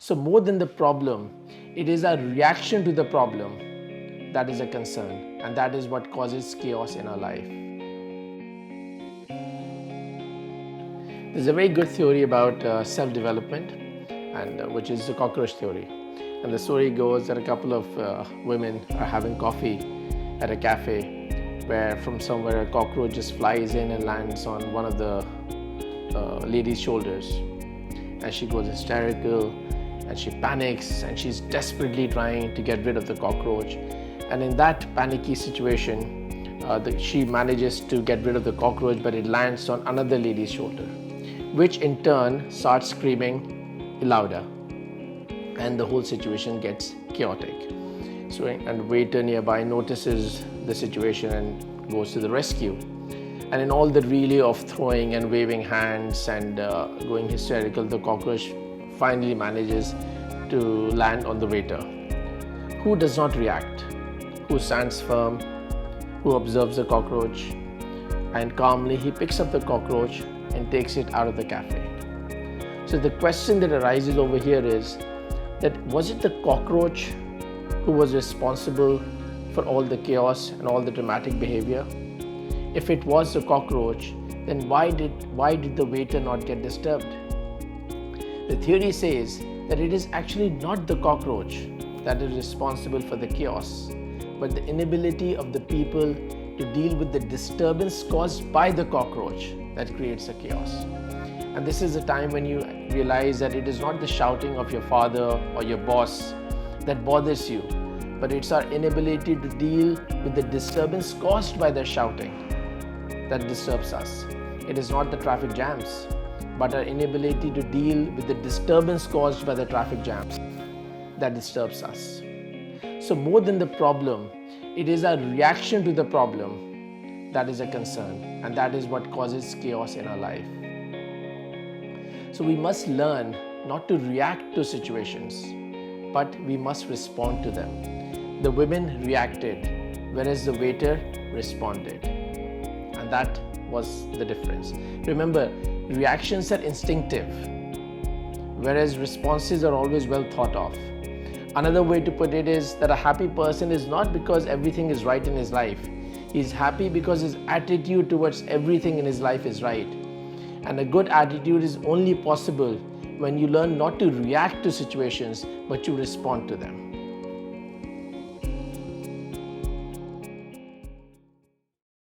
So more than the problem, it is our reaction to the problem that is a concern, and that is what causes chaos in our life. There's a very good theory about self-development, and which is the cockroach theory. And the story goes that a couple of women are having coffee at a cafe, where from somewhere a cockroach just flies in and lands on one of the lady's shoulders, and she goes hysterical and she panics and she's desperately trying to get rid of the cockroach. And in that panicky situation, she manages to get rid of the cockroach, but it lands on another lady's shoulder, which in turn starts screaming louder, and the whole situation gets chaotic. So, and the waiter nearby notices the situation and goes to the rescue. And in all the relay of throwing and waving hands and going hysterical, the cockroach finally manages to land on the waiter, who does not react, who stands firm, who observes the cockroach, and calmly he picks up the cockroach and takes it out of the cafe. So the question that arises over here is that, was it the cockroach who was responsible for all the chaos and all the dramatic behavior? If it was the cockroach, then why did the waiter not get disturbed? The theory says that it is actually not the cockroach that is responsible for the chaos, but the inability of the people to deal with the disturbance caused by the cockroach that creates the chaos. And this is a time when you realize that it is not the shouting of your father or your boss that bothers you, but it's our inability to deal with the disturbance caused by their shouting that disturbs us. It is not the traffic jams, but our inability to deal with the disturbance caused by the traffic jams that disturbs us. So more than the problem, it is our reaction to the problem that is a concern, and that is what causes chaos in our life. So we must learn not to react to situations, but we must respond to them. The women reacted, whereas the waiter responded. And that was the difference. Remember, reactions are instinctive, whereas responses are always well thought of. Another way to put it is that a happy person is not because everything is right in his life. He is happy because his attitude towards everything in his life is right. And a good attitude is only possible when you learn not to react to situations, but you respond to them.